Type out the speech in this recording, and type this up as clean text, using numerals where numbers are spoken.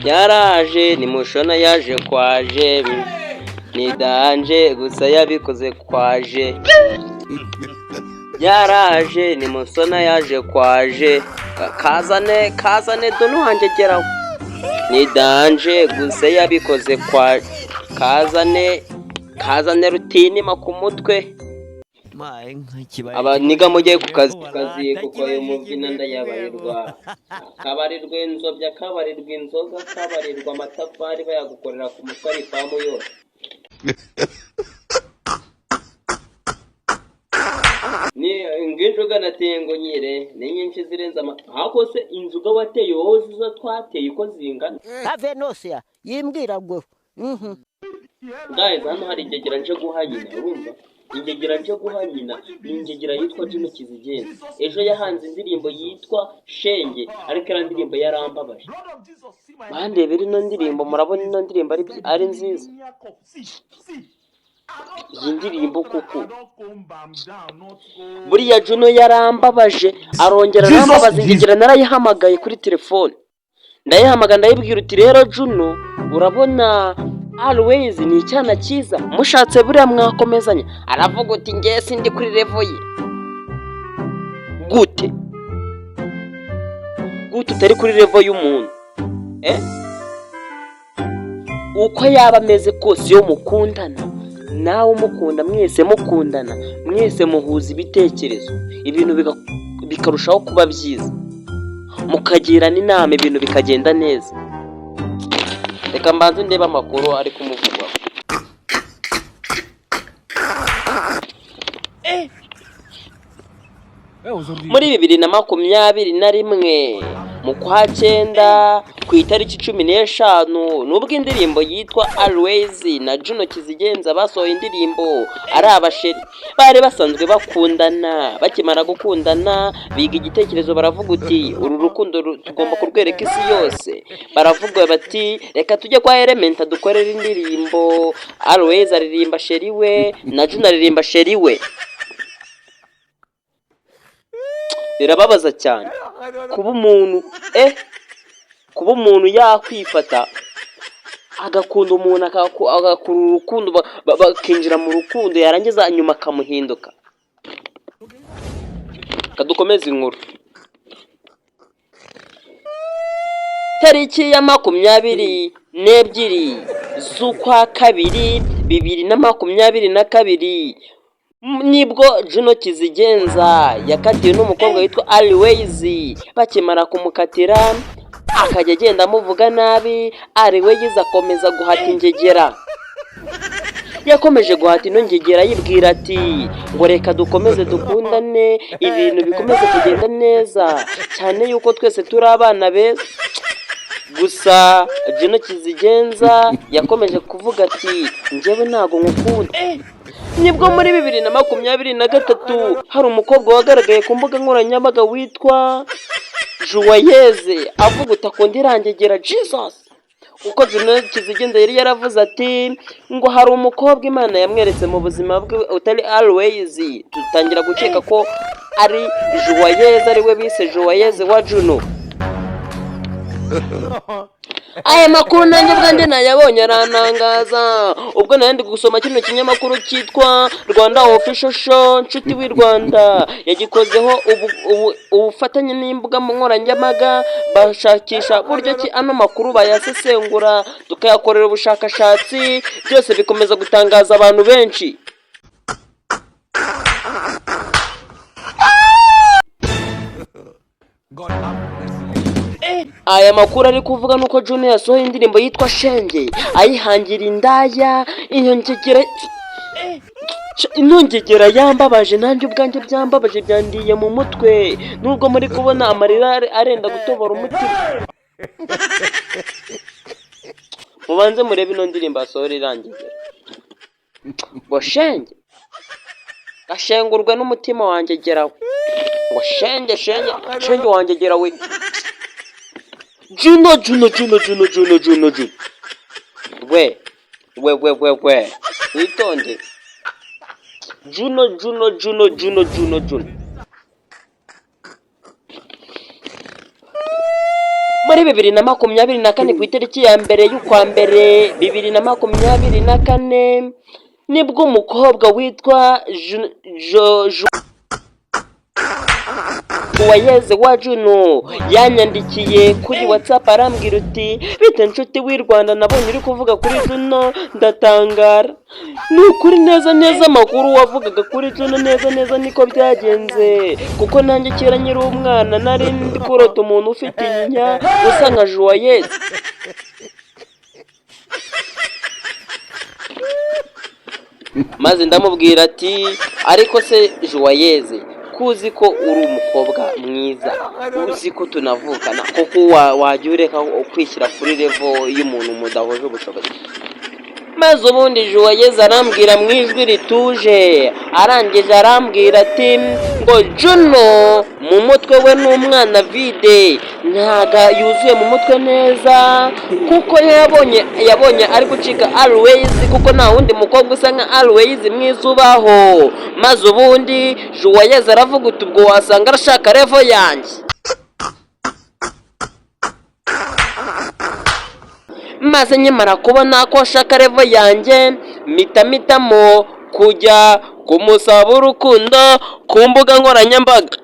yaraje ni mushona yaje kwaje ni danje gusa yabikoze kwaje yaraje ni musona yaje kwaje kazane dore uhangegeraho ni danje gusa yabikoze kwaje kazane rutinima ku mutwe abaniga mugiye ku kazi kuko ayo mubyina ndayabarirwa akabarirwa inzobya akabarirwa inzoga akabarirwa amatafari bayagukorera ku mutwe ari ifamu yose ni inginjuga nateye ngo nyire ni nyinshi zirenze ahubwo se inzuga wateye wowe ziza twateye uko zingana have nosia yimbwira ngo guys hano hari ingegera nje guha nyina urumva ingegera nje guha nyina ni ingegera yitwa Juno Kizigenza ejo yahanze indirimbo yitwa Shenge ariko era ndirimbo yarambabaje bandebera ino ndirimbo murabona ino ndirimbo ari nziza iyi ndirimbo kuko buriya Juno yarambabaje arongera arambabaza ingegera narayihamagaye kuri telefone ndayihamagara ndayibwira uti rero Juno urabona always ni icyana cyiza mushatse buriya mwakomezanya aravuga uti ngiye sindi kuri level ye gute utari kuri level y'umuntu uko yaba ameze kose iyo mukundana nawe umukunda mwese mukundana mwese muhuza ibitekerezo ibintu bikarushaho kuba byiza mukagirana inama ibintu bikagenda neza reka mbanze ndeba amakuru ari kumuvugwa muri 2021 mu kwa 9 ku itariki 15 nubwo indirimbo yitwa Always na Juno Kizigenza basohoye indirimbo ari abasheri bari basanzwe bakundana bakimara gukundana biga igitekerezo baravuga uti uru rukundo tugomba kurwereka isi yose baravuga bati reka tujye kwa Element dukorera indirimbo Always aririmba sheri we na Juno aririmba sheri we birababaza cyane kuba umuntu yakwifata agakunda umuntu agakura urukundo bakinjira mu rukundo yarangiza nyuma akamuhinduka kadukomeza inkuru tariki ya 22 z'ukwa kabiri 2022 nibwo Juno Kizigenza yakatiwe n'umukobwa witwa Always bakimara kumukatira akajya agenda amuvuga nabi Always akomeza guhata ingegera yakomeje guhata ino ngegera yibwira ati ngo reka dukomeze dukundane ibintu bikomeze kugenda neza cyane yuko twese turi abana beza gusa Juno Kizigenza yakomeje kuvuga ati njyewe ntago nkukunda nibwo muri 2023 hari umukobwa wagaragaye ku mbuga nkoranyambaga witwa Joyeuse avuga utakunda irangegera Jesus uko Juno Kizigenza yari yaravuze ati ngo hari umukobwa Imana yamweretse mu buzima bwe utari Always tutangira gukeka ko ari Joyeuse ari we bise Joyeuse wa Juno aya makuru nanjye bwanjye nayabonye arantangaza ubwo nandi gusoma kino kinyamakuru cyitwa Rwanda Official Show nshuti w'i Rwanda yagikozeho ubufatanye n'imbuga nkoranyambaga bashakisha buryo ki ano makuru bayasesengura tukayakorera ubushakashatsi byose bikomeza gutangaza abantu benshi aya makuru ari kuvuga nuko Juno yasohoye indirimbo yitwa Shenge ayihangira indaya inongegera yambabaje nanjye ubwanjye byambabaje byandiye mu mutwe nubwo muri kubona amarira arenda gutobora umutima mubanze murebe ino ndirimbo asohora irangegera ngo Shenge gashengurwe n'umutima wanjye gerawe ngo Shenge wanjye gerawe Juno we witonde Juno muri 2024 ku itariki ya mbere y'ukwa mbere 2024 nibwo umukobwa witwa Uwayeze wa Juno yanyandikiye kuri WhatsApp arambwira uti bite nshuti w'i Rwanda nabonye uri kuvuga kuri Juno ndatangara. Ni ukuri neza neza amakuru wavugaga kuri Juno neza niko byagenze, kuko nanjye kera nyiri umwana nari ndi kurota umuntu ufite inyinya usa nka Joyeuse. Maze ndamubwira ati ariko se Joyeuse kuzi ko uri umukobwa mwiza, uzi ko tunavukana, koko wajya ureka kwishyira kuri level y'umuntu mudahuje ubushobozi. Maze ubundi Joyeuse arambwira mu ijwi rituje, arangije arambwira ati ngo Juno mu mutwe we n'umwana vide, ntaga yuzuye mu mutwe neza, kuko yabonye ari gucika Always, kuko nta wundi mukobwa usa nka Always mwiza ubaho. Maze ubundi Joyeuse aravuga uti ubwo wasanga arashaka level yanjye. Maze nyamara kubona ko ashaka level yanjye mitamo kujya kumusaba urukundo ku mbuga nkoranyambaga.